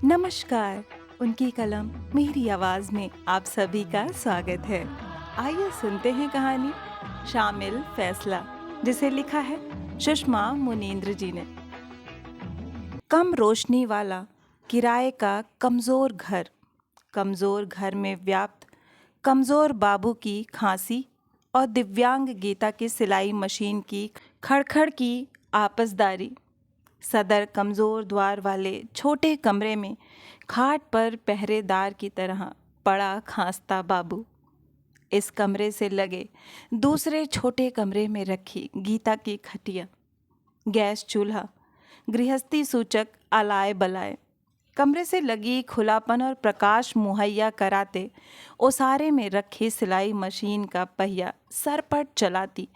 नमस्कार। उनकी कलम मेरी आवाज में आप सभी का स्वागत है। आइए सुनते हैं कहानी शामिल फैसला, जिसे लिखा है सुषमा मुनींद्र जी ने। कम रोशनी वाला किराए का कमजोर घर में व्याप्त कमजोर बाबू की खांसी और दिव्यांग गीता की सिलाई मशीन की खड़खड़ की आपसदारी। सदर कमजोर द्वार वाले छोटे कमरे में खाट पर पहरेदार की तरह पड़ा खांसता बाबू। इस कमरे से लगे दूसरे छोटे कमरे में रखी गीता की खटिया, गैस चूल्हा, गृहस्थी सूचक आलाय बलाय, कमरे से लगी खुलापन और प्रकाश मुहैया कराते ओसारे में रखी सिलाई मशीन का पहिया सरपट चलाती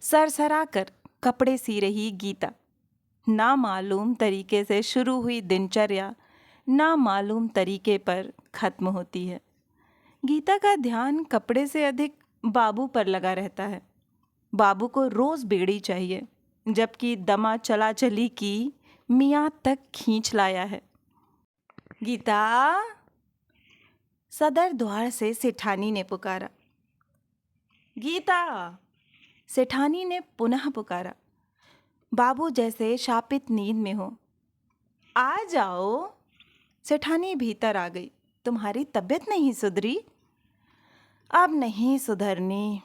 सरसरा कर कपड़े सी रही गीता। नामालूम तरीके से शुरू हुई दिनचर्या नामालूम तरीके पर खत्म होती है। गीता का ध्यान कपड़े से अधिक बाबू पर लगा रहता है। बाबू को रोज बेड़ी चाहिए, जबकि दमा चला चली की मियाँ तक खींच लाया है। गीता, सदर द्वार से सेठानी ने पुकारा। गीता, सेठानी ने पुनः पुकारा। बाबू जैसे शापित नींद में हो। आ जाओ। सेठानी भीतर आ गई। तुम्हारी तबीयत नहीं सुधरी? अब नहीं सुधरनी।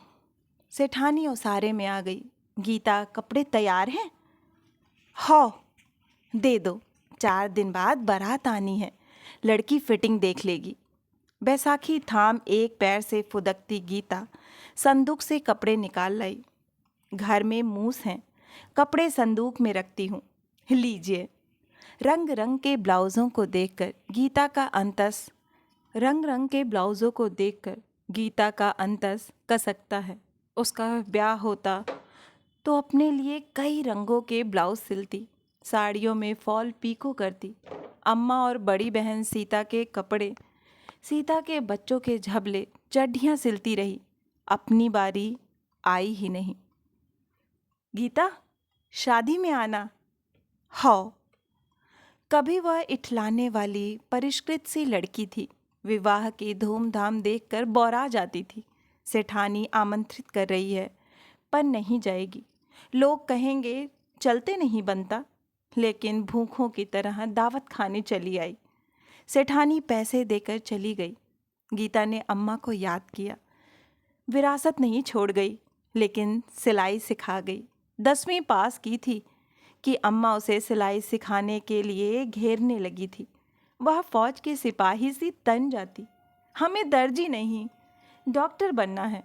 सेठानी ओसारे में आ गई। गीता, कपड़े तैयार हैं? हो, दे दो। 4 दिन बाद बारात आनी है, लड़की फिटिंग देख लेगी। बैसाखी थाम एक पैर से फुदकती गीता संदूक से कपड़े निकाल लाई। घर में मूस हैं, कपड़े संदूक में रखती हूँ, लीजिए। रंग रंग के ब्लाउज़ों को देखकर गीता का अंतस कसकता है। उसका ब्याह होता तो अपने लिए कई रंगों के ब्लाउज सिलती, साड़ियों में फॉल पीको करती। अम्मा और बड़ी बहन सीता के कपड़े, सीता के बच्चों के झबले, चड्ढियाँ सिलती रही। अपनी बारी आई ही नहीं। गीता, शादी में आना। हाँ। कभी वह इठलाने वाली परिष्कृत सी लड़की थी। विवाह की धूमधाम देखकर बौरा जाती थी। सेठानी आमंत्रित कर रही है, पर नहीं जाएगी। लोग कहेंगे चलते नहीं बनता, लेकिन भूखों की तरह दावत खाने चली आई। सेठानी पैसे देकर चली गई। गीता ने अम्मा को याद किया। विरासत नहीं छोड़ गई, लेकिन सिलाई सिखा गई। 10वीं पास की थी कि अम्मा उसे सिलाई सिखाने के लिए घेरने लगी थी। वह फौज के सिपाही सी तन जाती। हमें दर्जी नहीं, डॉक्टर बनना है।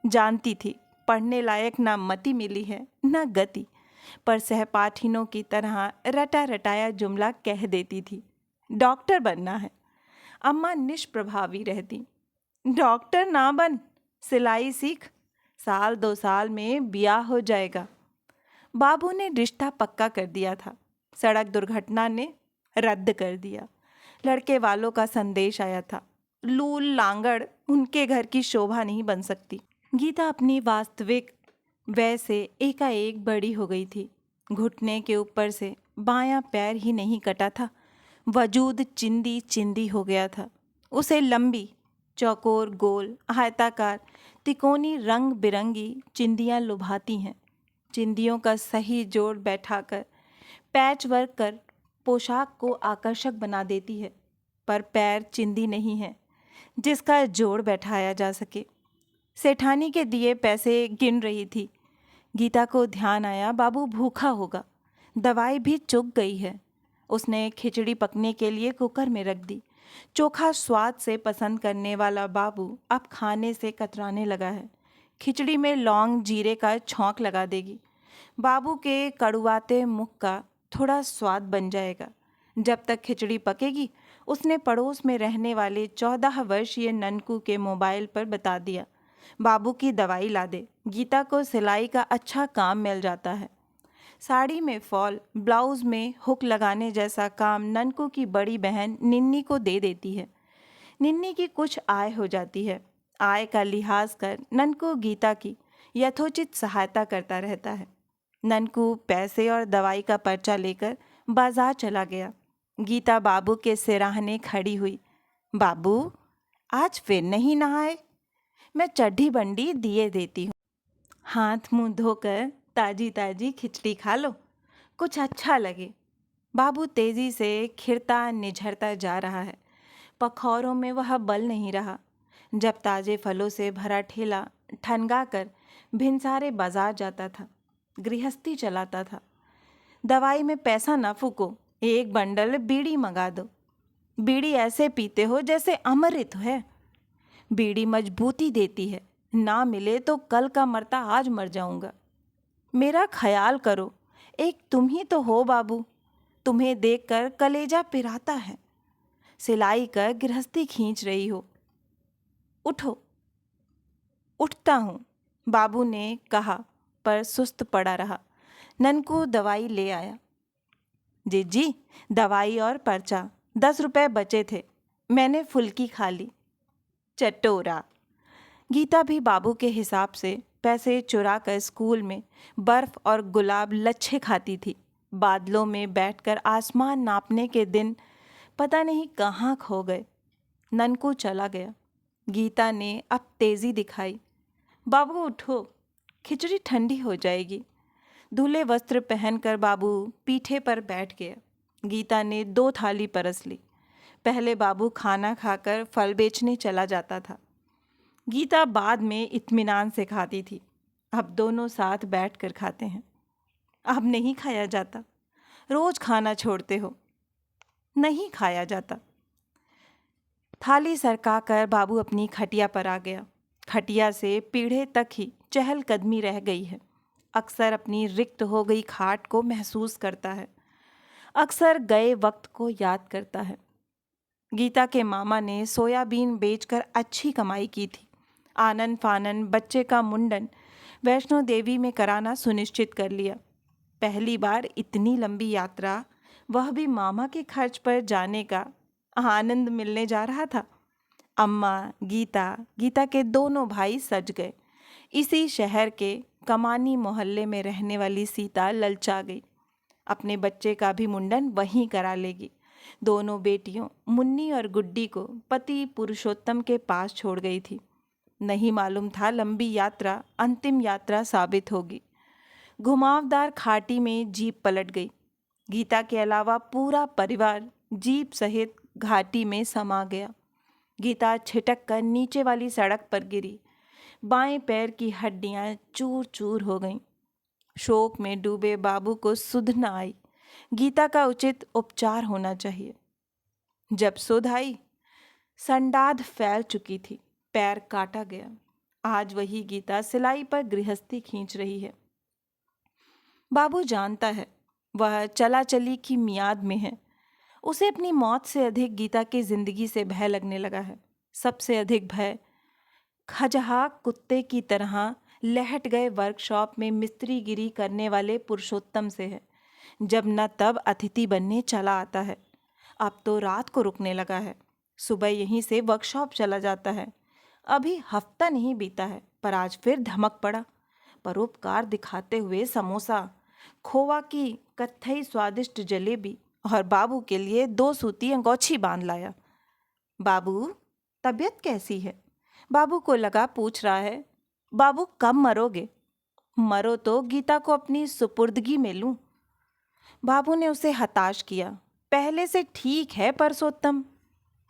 जानती थी पढ़ने लायक ना मति मिली है ना गति, पर सहपाठिनों की तरह रटा रटाया जुमला कह देती थी, डॉक्टर बनना है। अम्मा निष्प्रभावी रहती। डॉक्टर ना बन, सिलाई सीख, 1-2 साल में ब्याह हो जाएगा। बाबू ने रिश्ता पक्का कर दिया था। सड़क दुर्घटना ने रद्द कर दिया। लड़के वालों का संदेश आया था। लूल लांगड़ उनके घर की शोभा नहीं बन सकती। गीता अपनी वास्तविक वय से एकाएक बड़ी हो गई थी। घुटने के ऊपर से बायां पैर ही नहीं कटा था, वजूद चिंदी चिंदी हो गया था। उसे लंबी, चौकोर, गोल, आयताकार, तिकोनी, रंग बिरंगी चिंदियाँ लुभाती हैं। चिंदियों का सही जोड़ बैठाकर पैच वर्क कर पोशाक को आकर्षक बना देती है, पर पैर चिंदी नहीं है जिसका जोड़ बैठाया जा सके। सेठानी के दिए पैसे गिन रही थी। गीता को ध्यान आया, बाबू भूखा होगा, दवाई भी चुक गई है। उसने खिचड़ी पकने के लिए कुकर में रख दी। चोखा स्वाद से पसंद करने वाला बाबू अब खाने से कतराने लगा है। खिचड़ी में लौंग जीरे का छौंक लगा देगी। बाबू के कड़ुआते मुख का थोड़ा स्वाद बन जाएगा। जब तक खिचड़ी पकेगी, उसने पड़ोस में रहने वाले 14 वर्षीय ननकू के मोबाइल पर बता दिया, बाबू की दवाई ला दे। गीता को सिलाई का अच्छा काम मिल जाता है। साड़ी में फॉल, ब्लाउज में हुक लगाने जैसा काम ननकू की बड़ी बहन निन्नी को दे देती है। निन्नी की कुछ आय हो जाती है। आय का लिहाज कर ननकू गीता की यथोचित सहायता करता रहता है। ननकू पैसे और दवाई का पर्चा लेकर बाजार चला गया। गीता बाबू के सिराहने खड़ी हुई। बाबू, आज फिर नहीं नहाए? मैं चड्ढी बंडी दिए देती हूँ। हाथ मुंह धोकर ताजी ताजी खिचड़ी खा लो, कुछ अच्छा लगे। बाबू तेजी से खिरता निझरता जा रहा है। पखौरों में वह बल नहीं रहा। जब ताजे फलों से भरा ठेला ठनगा कर भिनसारे बाजार जाता था, गृहस्थी चलाता था। दवाई में पैसा ना फूको, एक बंडल बीड़ी मंगा दो। बीड़ी ऐसे पीते हो जैसे अमृत है। बीड़ी मजबूती देती है, ना मिले तो कल का मरता आज मर जाऊंगा। मेरा ख्याल करो, एक तुम ही तो हो बाबू। तुम्हें देखकर कलेजा पिराता है। सिलाई कर गृहस्थी खींच रही हो। उठो। उठता हूँ, बाबू ने कहा, पर सुस्त पड़ा रहा। ननकू दवाई ले आया। जी, दवाई और पर्चा। 10 रुपए बचे थे, मैंने फुल्की खा ली। चटोरा। गीता भी बाबू के हिसाब से पैसे चुरा कर स्कूल में बर्फ और गुलाब लच्छे खाती थी। बादलों में बैठकर आसमान नापने के दिन पता नहीं कहाँ खो गए। ननकू चला गया। गीता ने अब तेजी दिखाई। बाबू उठो, खिचड़ी ठंडी हो जाएगी। धुले वस्त्र पहनकर बाबू पीठे पर बैठ गया। गीता ने 2 थाली परस ली। पहले बाबू खाना खाकर फल बेचने चला जाता था। गीता बाद में इत्मीनान से खाती थी। अब दोनों साथ बैठकर खाते हैं। अब नहीं खाया जाता। रोज खाना छोड़ते हो। नहीं खाया जाता। थाली सरकाकर बाबू अपनी खटिया पर आ गया। खटिया से पीढ़े तक ही चहलकदमी रह गई है। अक्सर अपनी रिक्त हो गई खाट को महसूस करता है। अक्सर गए वक्त को याद करता है। गीता के मामा ने सोयाबीन बेचकर अच्छी कमाई की थी। आनन फानन बच्चे का मुंडन वैष्णो देवी में कराना सुनिश्चित कर लिया। पहली बार इतनी लंबी यात्रा, वह भी मामा के खर्च पर जाने का आनंद मिलने जा रहा था। अम्मा, गीता के दोनों भाई सज गए। इसी शहर के कमानी मोहल्ले में रहने वाली सीता ललचा गई। अपने बच्चे का भी मुंडन वहीं करा लेगी। दोनों बेटियों मुन्नी और गुड्डी को पति पुरुषोत्तम के पास छोड़ गई थी। नहीं मालूम था लंबी यात्रा अंतिम यात्रा साबित होगी। घुमावदार खाटी में जीप पलट गई। गीता के अलावा पूरा परिवार जीप सहित घाटी में समा गया। गीता छिटक कर नीचे वाली सड़क पर गिरी। बाएं पैर की हड्डियां चूर चूर हो गईं। शोक में डूबे बाबू को सुध न आई। गीता का उचित उपचार होना चाहिए। जब सुध आई, संडाद फैल चुकी थी। पैर काटा गया। आज वही गीता सिलाई पर गृहस्थी खींच रही है। बाबू जानता है वह चला चली की मियाद में है। उसे अपनी मौत से अधिक गीता की जिंदगी से भय लगने लगा है। सबसे अधिक भय खजहा कुत्ते की तरह लहट गए वर्कशॉप में मिस्त्रीगिरी करने वाले पुरुषोत्तम से है। जब न तब अतिथि बनने चला आता है। अब तो रात को रुकने लगा है। सुबह यहीं से वर्कशॉप चला जाता है। अभी हफ्ता नहीं बीता है, पर आज फिर धमक पड़ा। परोपकार दिखाते हुए समोसा, खोवा की कत्थई स्वादिष्ट जलेबी और बाबू के लिए 2 सूती अंगोछी बांध लाया। बाबू, तबीयत कैसी है? बाबू को लगा पूछ रहा है। बाबू, कब मरोगे? मरो तो गीता को अपनी सुपुर्दगी में लूं। बाबू ने उसे हताश किया। पहले से ठीक है परसोत्तम,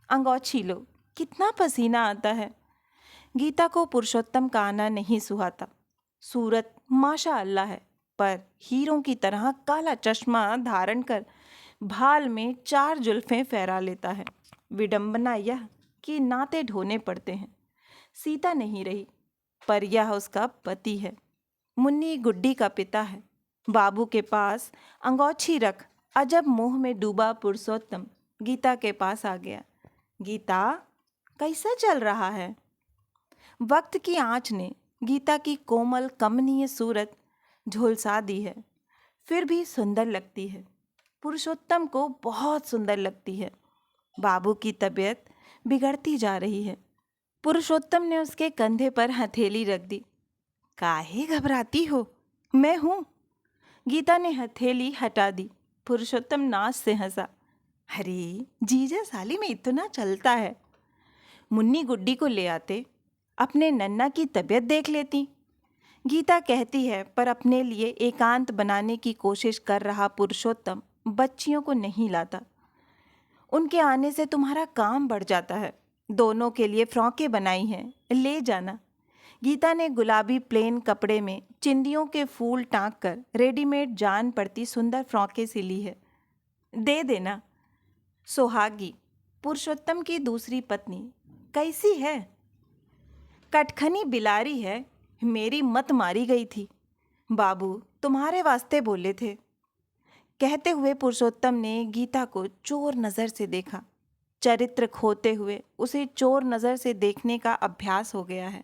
अंगोछी लो, कितना पसीना आता है। गीता को पुरुषोत्तम का आना नहीं सुहाता। सूरत माशा अल्लाह है, पर हीरों की तरह काला चश्मा धारण कर भाल में 4 जुल्फें फहरा लेता है। विडंबना यह कि नाते ढोने पड़ते हैं। सीता नहीं रही, पर यह उसका पति है। मुन्नी गुड्डी का पिता है। बाबू के पास अंगोछी रख अजब मोह में डूबा पुरुषोत्तम गीता के पास आ गया। गीता, कैसा चल रहा है? वक्त की आंच ने गीता की कोमल कमनीय सूरत झुलसा दी है। फिर भी सुंदर लगती है। पुरुषोत्तम को बहुत सुंदर लगती है। बाबू की तबीयत बिगड़ती जा रही है। पुरुषोत्तम ने उसके कंधे पर हथेली रख दी। काहे घबराती हो, मैं हूँ। गीता ने हथेली हटा दी। पुरुषोत्तम नाच से हंसा। अरे जीजा साली में इतना चलता है। मुन्नी गुड्डी को ले आते, अपने नन्ना की तबीयत देख लेती। गीता कहती है, पर अपने लिए एकांत बनाने की कोशिश कर रहा पुरुषोत्तम बच्चियों को नहीं लाता। उनके आने से तुम्हारा काम बढ़ जाता है। दोनों के लिए फ्रॉकें बनाई हैं, ले जाना। गीता ने गुलाबी प्लेन कपड़े में चिंदियों के फूल टांक कर रेडीमेड जान पड़ती सुंदर फ्रॉकें सिली है, दे देना। सोहागी, पुरुषोत्तम की दूसरी पत्नी, कैसी है? कटखनी बिलारी है, मेरी मत मारी गई थी। बाबू तुम्हारे वास्ते बोले थे। कहते हुए पुरुषोत्तम ने गीता को चोर नज़र से देखा। चरित्र खोते हुए उसे चोर नज़र से देखने का अभ्यास हो गया है।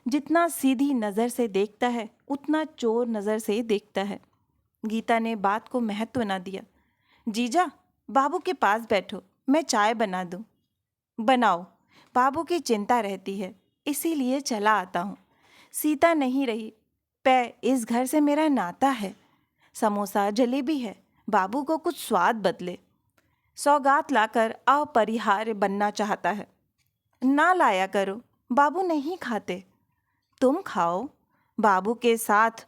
जितना सीधी नज़र से देखता है उतना चोर नज़र से देखता है। गीता ने बात को महत्व न दिया। जीजा, बाबू के पास बैठो, मैं चाय बना दूं। बनाओ, बाबू की चिंता रहती है, इसीलिए चला आता हूँ। सीता नहीं रही, इस घर से मेरा नाता है। समोसा जलेबी है, बाबू को कुछ स्वाद बदले। सौगात लाकर अपरिहार्य बनना चाहता है। ना लाया करो, बाबू नहीं खाते। तुम खाओ, बाबू के साथ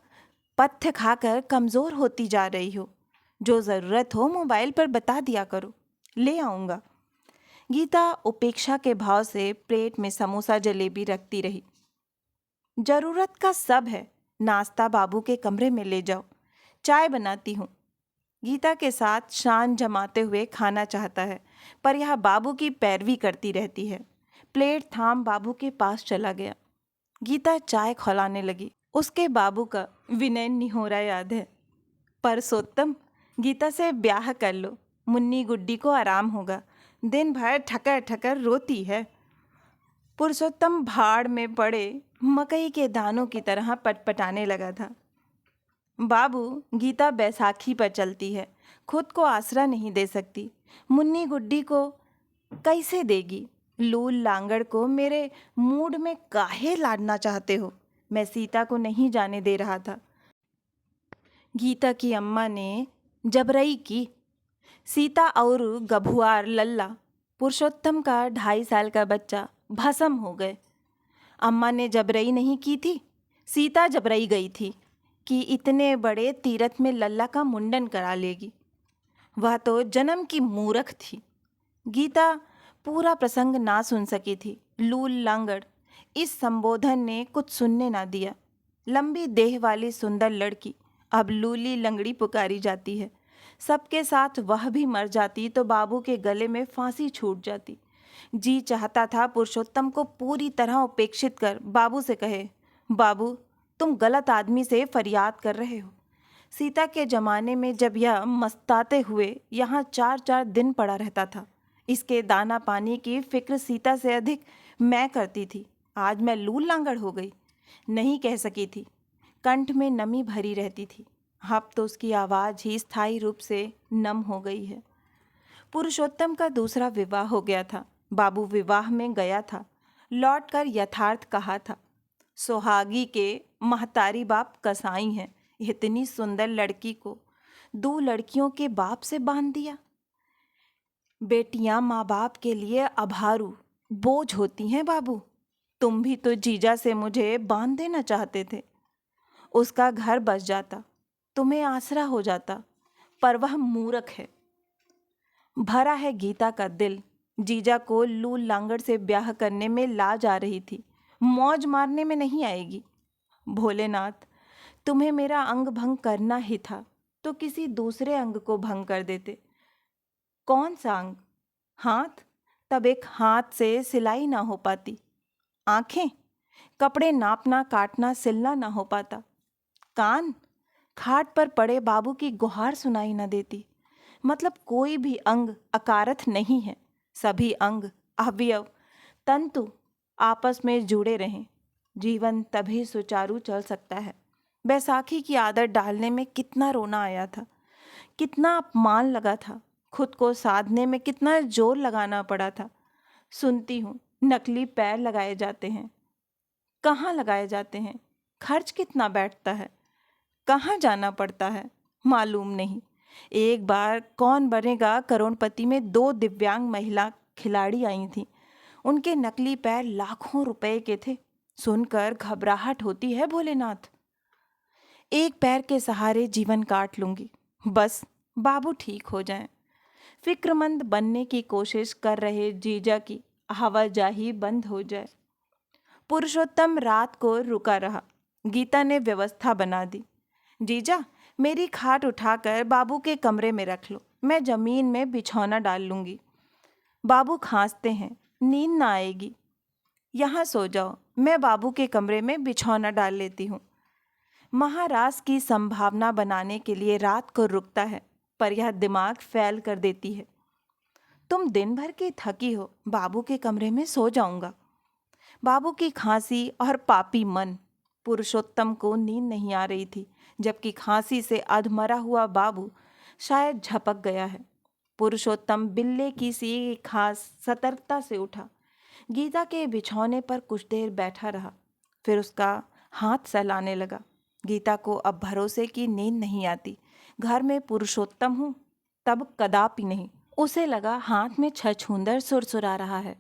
पथ्य खाकर कमज़ोर होती जा रही हो। जो ज़रूरत हो मोबाइल पर बता दिया करो, ले आऊँगा। गीता उपेक्षा के भाव से प्लेट में समोसा जलेबी रखती रही। ज़रूरत का सब है, नाश्ता बाबू के कमरे में ले जाओ, चाय बनाती हूँ। गीता के साथ शान जमाते हुए खाना चाहता है, पर यह बाबू की पैरवी करती रहती है। प्लेट थाम बाबू के पास चला गया। गीता चाय खौलाने लगी। उसके बाबू का विनय निहोरा याद है। परसोत्तम, गीता से ब्याह कर लो, मुन्नी गुड्डी को आराम होगा। दिन भर ठकर ठकर रोती है। पुरुषोत्तम भाड़ में पड़े मकई के दानों की तरह पटपटाने लगा था। बाबू, गीता बैसाखी पर चलती है, खुद को आसरा नहीं दे सकती। मुन्नी गुड्डी को कैसे देगी? लूल लांगड़ को मेरे मूड में काहे लाडना चाहते हो? मैं सीता को नहीं जाने दे रहा था। गीता की अम्मा ने जबरई की। सीता और गभुआर लल्ला, पुरुषोत्तम का 2.5 साल का बच्चा, भस्म हो गए। अम्मा ने जबरई नहीं की थी, सीता जबरई गई थी कि इतने बड़े तीरथ में लल्ला का मुंडन करा लेगी। वह तो जन्म की मूर्ख थी। गीता पूरा प्रसंग ना सुन सकी थी। लूल लांगड़, इस संबोधन ने कुछ सुनने ना दिया। लंबी देह वाली सुंदर लड़की अब लूली लंगड़ी पुकारी जाती है। सबके साथ वह भी मर जाती तो बाबू के गले में फांसी छूट जाती। जी चाहता था पुरुषोत्तम को पूरी तरह उपेक्षित कर बाबू से कहे, बाबू तुम गलत आदमी से फरियाद कर रहे हो। सीता के ज़माने में जब यह मस्ताते हुए यहाँ 4-4 दिन पड़ा रहता था, इसके दाना पानी की फिक्र सीता से अधिक मैं करती थी। आज मैं लूल लांगड़ हो गई, नहीं कह सकी थी। कंठ में नमी भरी रहती थी। अब तो उसकी आवाज़ ही स्थायी रूप से नम हो गई है। पुरुषोत्तम का दूसरा विवाह हो गया था। बाबू विवाह में गया था, लौटकर यथार्थ कहा था, सोहागी के महतारी बाप कसाई हैं। इतनी सुंदर लड़की को 2 लड़कियों के बाप से बांध दिया। बेटियां माँ बाप के लिए अभारू बोझ होती हैं। बाबू, तुम भी तो जीजा से मुझे बांध देना चाहते थे। उसका घर बस जाता, तुम्हें आसरा हो जाता, पर वह मूर्ख है। भरा है गीता का दिल। जीजा को लूल लांगड़ से ब्याह करने में लाज आ रही थी, मौज मारने में नहीं आएगी। भोलेनाथ, तुम्हें मेरा अंग भंग करना ही था तो किसी दूसरे अंग को भंग कर देते। कौन सा अंग? हाथ? तब एक हाथ से सिलाई ना हो पाती। आंखें? कपड़े नापना काटना सिलना ना हो पाता। कान? खाट पर पड़े बाबू की गुहार सुनाई न देती। मतलब कोई भी अंग अकारथ नहीं है। सभी अंग, अवयव, तंतु आपस में जुड़े रहें, जीवन तभी सुचारू चल सकता है। बैसाखी की आदत डालने में कितना रोना आया था, कितना अपमान लगा था, खुद को साधने में कितना जोर लगाना पड़ा था। सुनती हूँ नकली पैर लगाए जाते हैं। कहाँ लगाए जाते हैं? खर्च कितना बैठता है? कहाँ जाना पड़ता है? मालूम नहीं। एक बार कौन बनेगा करोड़पति में दो दिव्यांग महिला खिलाड़ी आई थीं। उनके नकली पैर लाखों रुपए के थे। सुनकर घबराहट होती है भोलेनाथ। एक पैर के सहारे जीवन काट लूंगी, बस बाबू ठीक हो जाएं। फिक्रमंद बनने की कोशिश कर रहे जीजा की आवाजाही बंद हो जाए। पुरुषोत्तम रात को रुका रहा। गीता ने व्यवस्था बना दी। जीजा, मेरी खाट उठाकर बाबू के कमरे में रख लो, मैं जमीन में बिछौना डाल लूंगी। बाबू खांसते हैं, नींद ना आएगी। यहाँ सो जाओ, मैं बाबू के कमरे में बिछौना डाल लेती हूँ। महाराज की संभावना बनाने के लिए रात को रुकता है, पर यह दिमाग फैल कर देती है। तुम दिन भर की थकी हो, बाबू के कमरे में सो जाऊंगा। बाबू की खांसी और पापी मन। पुरुषोत्तम को नींद नहीं आ रही थी, जबकि खांसी से अधमरा हुआ बाबू शायद झपक गया है। पुरुषोत्तम बिल्ले की सी खास सतर्कता से उठा। गीता के बिछौने पर कुछ देर बैठा रहा, फिर उसका हाथ सहलाने लगा। गीता को अब भरोसे की नींद नहीं आती। घर में पुरुषोत्तम हूँ तब कदापि नहीं। उसे लगा हाथ में छछूंदर सुरसुरा रहा है,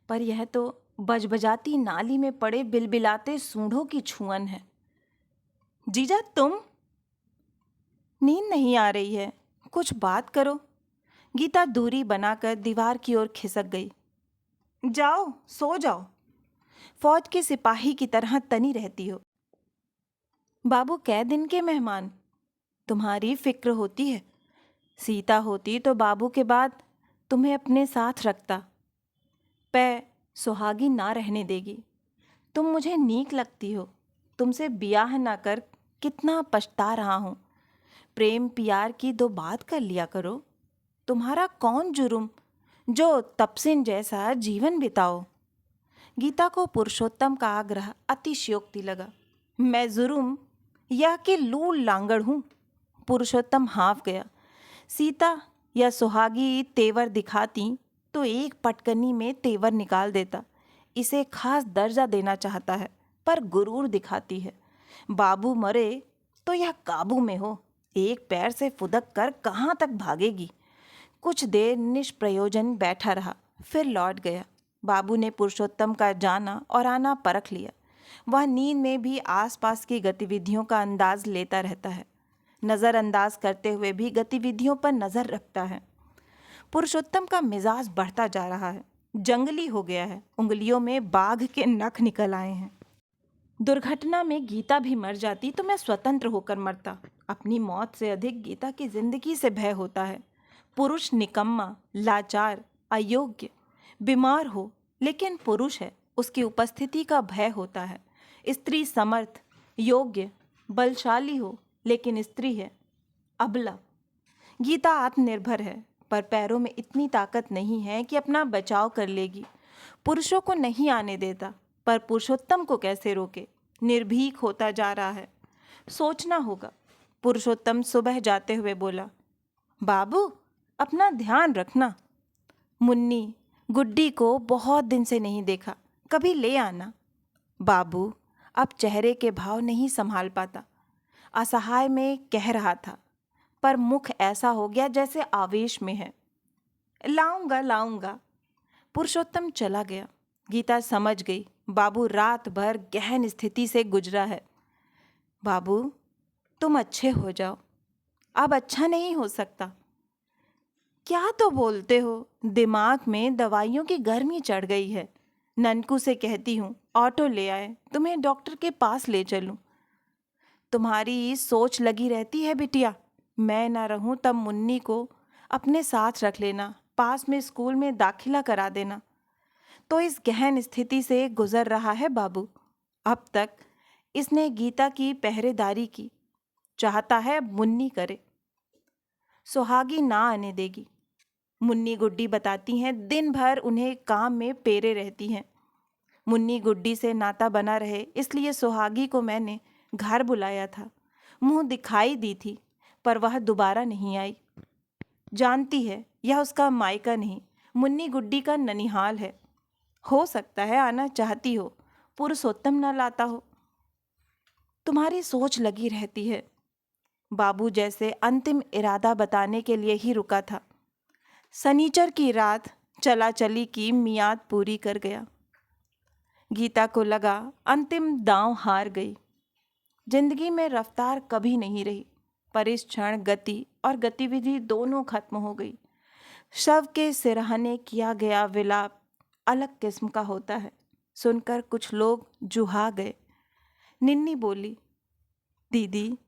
पर यह तो बजबजाती नाली में पड़े बिलबिलाते सूंढों की छुअन है। जीजा, तुम? नींद नहीं आ रही है, कुछ बात करो। गीता दूरी बनाकर दीवार की ओर खिसक गई। जाओ, सो जाओ। फौज के सिपाही की तरह तनी रहती हो। बाबू कै दिन के मेहमान। तुम्हारी फिक्र होती है। सीता होती तो बाबू के बाद तुम्हें अपने साथ रखता। पै सुहागी ना रहने देगी। तुम मुझे नीक लगती हो। तुमसे ब्याह ना कर कितना पछता रहा हूँ। प्रेम प्यार की दो बात कर लिया करो। तुम्हारा कौन जुर्म जो तपसिन जैसा जीवन बिताओ। गीता को पुरुषोत्तम का आग्रह अतिशयोक्ति लगा। मैं जुर्म यह कि लूल लांगड़ हूँ। पुरुषोत्तम हाँफ गया। सीता या सुहागी तेवर दिखाती तो एक पटकनी में तेवर निकाल देता। इसे खास दर्जा देना चाहता है, पर गुरूर दिखाती है। बाबू मरे तो यह काबू में हो। एक पैर से फुदक कर कहाँ तक भागेगी। कुछ देर निष्प्रयोजन बैठा रहा, फिर लौट गया। बाबू ने पुरुषोत्तम का जाना और आना परख लिया। वह नींद में भी आसपास की गतिविधियों का अंदाज लेता रहता है। नज़रअंदाज करते हुए भी गतिविधियों पर नज़र रखता है। पुरुषोत्तम का मिजाज बढ़ता जा रहा है, जंगली हो गया है। उंगलियों में बाघ के नख निकल आए हैं। दुर्घटना में गीता भी मर जाती तो मैं स्वतंत्र होकर मरता। अपनी मौत से अधिक गीता की जिंदगी से भय होता है। पुरुष निकम्मा, लाचार, अयोग्य, बीमार हो लेकिन पुरुष है, उसकी उपस्थिति का भय होता है। स्त्री समर्थ, योग्य, बलशाली हो लेकिन स्त्री है, अबला। गीता आत्मनिर्भर है, पर पैरों में इतनी ताकत नहीं है कि अपना बचाव कर लेगी। पुरुषों को नहीं आने देता, पर पुरुषोत्तम को कैसे रोके। निर्भीक होता जा रहा है, सोचना होगा। पुरुषोत्तम सुबह जाते हुए बोला, बाबू अपना ध्यान रखना। मुन्नी गुड्डी को बहुत दिन से नहीं देखा, कभी ले आना। बाबू अब चेहरे के भाव नहीं संभाल पाता। असहाय में कह रहा था, पर मुख ऐसा हो गया जैसे आवेश में है। लाऊंगा लाऊंगा। पुरुषोत्तम चला गया। गीता समझ गई बाबू रात भर गहन स्थिति से गुजरा है। बाबू तुम अच्छे हो जाओ, अब अच्छा नहीं हो सकता। क्या तो बोलते हो, दिमाग में दवाइयों की गर्मी चढ़ गई है। ननकू से कहती हूँ ऑटो ले आए, तुम्हें डॉक्टर के पास ले चलूं। तुम्हारी सोच लगी रहती है बिटिया। मैं ना रहूं तब मुन्नी को अपने साथ रख लेना, पास में स्कूल में दाखिला करा देना। तो इस गहन स्थिति से गुजर रहा है बाबू। अब तक इसने गीता की पहरेदारी की, चाहता है मुन्नी करे। सुहागी ना आने देगी। मुन्नी गुड्डी बताती हैं दिन भर उन्हें काम में पेरे रहती हैं। मुन्नी गुड्डी से नाता बना रहे इसलिए सुहागी को मैंने घर बुलाया था। मुंह दिखाई दी थी, पर वह दोबारा नहीं आई। जानती है यह उसका मायका नहीं, मुन्नी गुड्डी का ननिहाल है। हो सकता है आना चाहती हो, पुरुषोत्तम न लाता हो। तुम्हारी सोच लगी रहती है। बाबू जैसे अंतिम इरादा बताने के लिए ही रुका था। सनीचर की रात चला चली की मियाद पूरी कर गया। गीता को लगा अंतिम दांव हार गई। जिंदगी में रफ्तार कभी नहीं रही, पर इस क्षण गति और गतिविधि दोनों खत्म हो गई। शव के सिरहाने किया गया विलाप अलग किस्म का होता है। सुनकर कुछ लोग जुहा गए। निन्नी बोली, दीदी,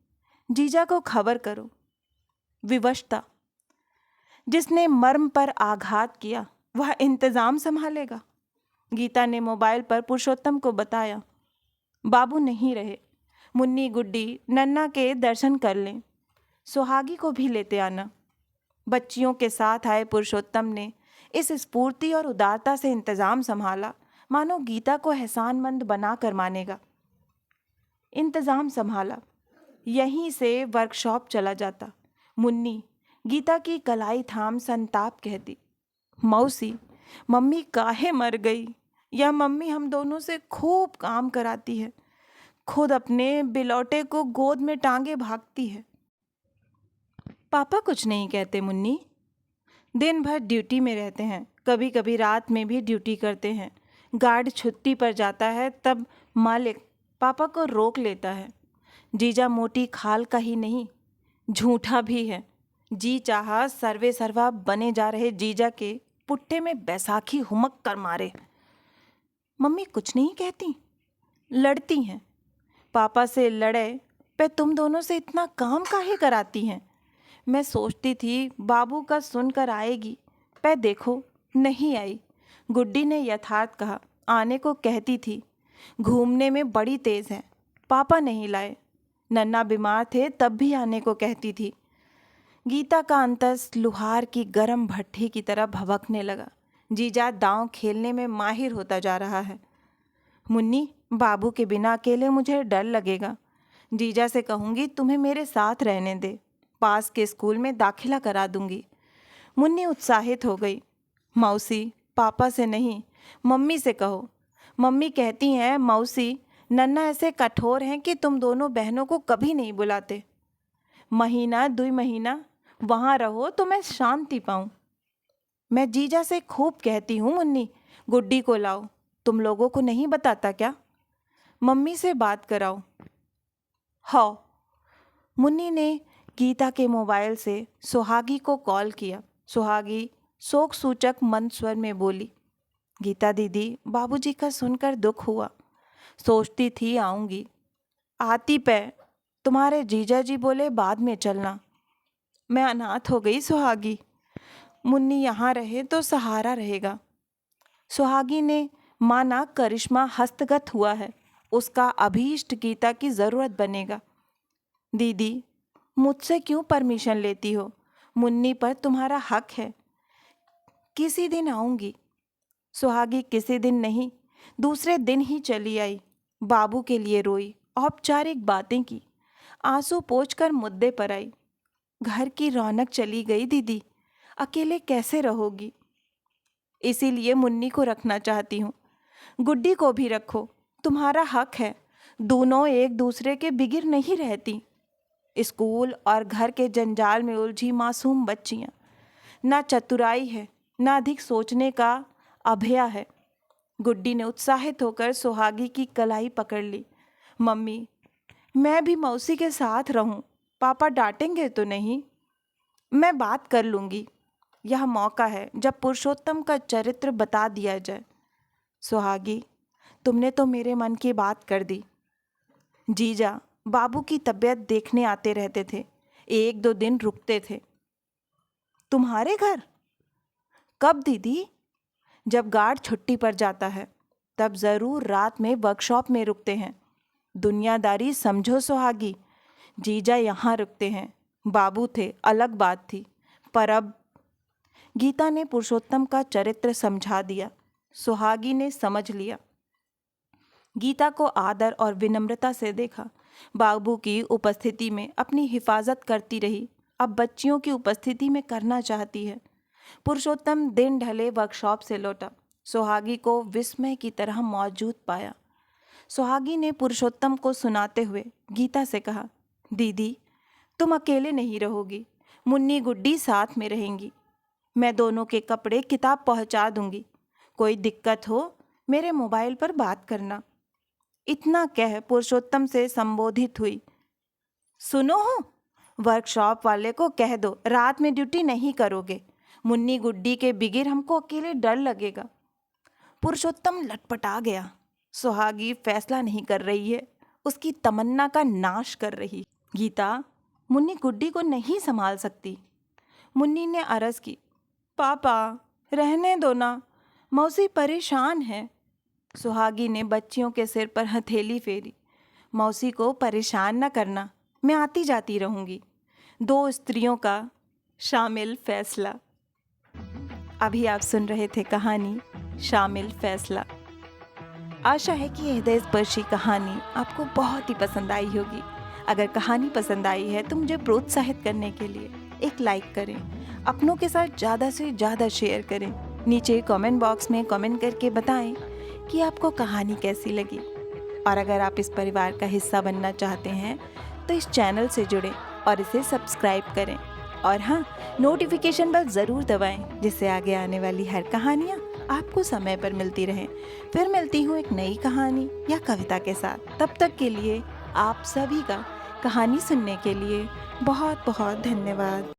जीजा को खबर करो। विवशता। जिसने मर्म पर आघात किया वह इंतजाम संभालेगा। गीता ने मोबाइल पर पुरुषोत्तम को बताया, बाबू नहीं रहे, मुन्नी गुड्डी नन्ना के दर्शन कर लें, सुहागी को भी लेते आना। बच्चियों के साथ आए पुरुषोत्तम ने इस स्फूर्ति और उदारता से इंतजाम संभाला मानो गीता को एहसानमंद बनाकर मानेगा। इंतजाम संभाला। यहीं से वर्कशॉप चला जाता। मुन्नी गीता की कलाई थाम संताप कहती, मौसी, मम्मी काहे मर गई? या मम्मी हम दोनों से खूब काम कराती है, खुद अपने बिलौटे को गोद में टांगे भागती है। पापा कुछ नहीं कहते मुन्नी, दिन भर ड्यूटी में रहते हैं, कभी कभी रात में भी ड्यूटी करते हैं। गार्ड छुट्टी पर जाता है तब मालिक पापा को रोक लेता है। जीजा मोटी खाल का ही नहीं, झूठा भी है। जी चाहा सर्वे सर्वा बने जा रहे जीजा के पुट्ठे में बैसाखी हुमक कर मारे। मम्मी कुछ नहीं कहती, लड़ती हैं। पापा से लड़े पे तुम दोनों से इतना काम काहे कराती हैं? मैं सोचती थी बाबू का सुनकर आएगी, पे देखो नहीं आई। गुड्डी ने यथार्थ कहा, आने को कहती थी, घूमने में बड़ी तेज है, पापा नहीं लाए। नन्ना बीमार थे तब भी आने को कहती थी। गीता का अंतस लुहार की गर्म भट्ठी की तरह भभकने लगा। जीजा दांव खेलने में माहिर होता जा रहा है। मुन्नी, बाबू के बिना अकेले मुझे डर लगेगा। जीजा से कहूँगी तुम्हें मेरे साथ रहने दे, पास के स्कूल में दाखिला करा दूंगी। मुन्नी उत्साहित हो गई। मौसी, पापा से नहीं, मम्मी से कहो। मम्मी कहती हैं, मौसी, नन्ना ऐसे कठोर हैं कि तुम दोनों बहनों को कभी नहीं बुलाते। महीना 2 महीना वहाँ रहो तो मैं शांति पाऊँ। मैं जीजा से खूब कहती हूँ, मुन्नी गुड्डी को लाओ। तुम लोगों को नहीं बताता क्या? मम्मी से बात कराओ। हाँ। मुन्नी ने गीता के मोबाइल से सुहागी को कॉल किया। सुहागी शोक सूचक मंद स्वर में बोली, गीता दीदी, बाबूजी का सुनकर दुख हुआ, सोचती थी आऊँगी। आती पे तुम्हारे जीजा जी बोले बाद में चलना। मैं अनाथ हो गई सुहागी, मुन्नी यहाँ रहे तो सहारा रहेगा। सुहागी ने माना करिश्मा हस्तगत हुआ है, उसका अभीष्ट गीता की ज़रूरत बनेगा। दीदी, मुझसे क्यों परमिशन लेती हो? मुन्नी पर तुम्हारा हक है। किसी दिन आऊँगी। सुहागी किसी दिन नहीं, दूसरे दिन ही चली आई। बाबू के लिए रोई, औपचारिक बातें की, आंसू पोंछकर मुद्दे पर आई। घर की रौनक चली गई दीदी, अकेले कैसे रहोगी? इसीलिए मुन्नी को रखना चाहती हूँ। गुड्डी को भी रखो, तुम्हारा हक है। दोनों एक दूसरे के बिगिर नहीं रहती। स्कूल और घर के जंजाल में उलझी मासूम बच्चियाँ, ना चतुराई है, ना अधिक सोचने का अभया है। गुड्डी ने उत्साहित होकर सुहागी की कलाई पकड़ ली। मम्मी, मैं भी मौसी के साथ रहूं, पापा डांटेंगे तो नहीं? मैं बात कर लूँगी। यह मौका है जब पुरुषोत्तम का चरित्र बता दिया जाए। सुहागी, तुमने तो मेरे मन की बात कर दी। जीजा बाबू की तबीयत देखने आते रहते थे, 1-2 दिन रुकते थे। तुम्हारे घर? कब दीदी? जब गार्ड छुट्टी पर जाता है तब ज़रूर रात में वर्कशॉप में रुकते हैं। दुनियादारी समझो सुहागी, जीजा यहाँ रुकते हैं। बाबू थे अलग बात थी, पर अब। गीता ने पुरुषोत्तम का चरित्र समझा दिया। सुहागी ने समझ लिया। गीता को आदर और विनम्रता से देखा। बाबू की उपस्थिति में अपनी हिफाजत करती रही, अब बच्चियों की उपस्थिति में करना चाहती है। पुरुषोत्तम दिन ढले वर्कशॉप से लौटा। सुहागी को विस्मय की तरह मौजूद पाया। सुहागी ने पुरुषोत्तम को सुनाते हुए गीता से कहा, दीदी, तुम अकेले नहीं रहोगी, मुन्नी गुड्डी साथ में रहेंगी। मैं दोनों के कपड़े किताब पहुंचा दूंगी। कोई दिक्कत हो मेरे मोबाइल पर बात करना। इतना कह पुरुषोत्तम से संबोधित हुई। सुनो हो, वर्कशॉप वाले को कह दो रात में ड्यूटी नहीं करोगे। मुन्नी गुड्डी के बिगिर हमको अकेले डर लगेगा। पुरुषोत्तम लटपटा गया। सुहागी फैसला नहीं कर रही है, उसकी तमन्ना का नाश कर रही। गीता, मुन्नी गुड्डी को नहीं संभाल सकती। मुन्नी ने अर्ज की, पापा रहने दो ना, मौसी परेशान है। सुहागी ने बच्चियों के सिर पर हथेली फेरी। मौसी को परेशान न करना, मैं आती जाती रहूंगी। दो स्त्रियों का शामिल फैसला। अभी आप सुन रहे थे कहानी शामिल फैसला। आशा है कि यह हृदय स्पर्शी कहानी आपको बहुत ही पसंद आई होगी। अगर कहानी पसंद आई है तो मुझे प्रोत्साहित करने के लिए एक लाइक करें, अपनों के साथ ज़्यादा से ज़्यादा शेयर करें। नीचे कमेंट बॉक्स में कमेंट करके बताएं कि आपको कहानी कैसी लगी। और अगर आप इस परिवार का हिस्सा बनना चाहते हैं तो इस चैनल से जुड़ें और इसे सब्सक्राइब करें। और हाँ, नोटिफिकेशन बेल ज़रूर दबाएं, जिससे आगे आने वाली हर कहानियाँ आपको समय पर मिलती रहें। फिर मिलती हूँ एक नई कहानी या कविता के साथ। तब तक के लिए आप सभी का कहानी सुनने के लिए बहुत बहुत धन्यवाद।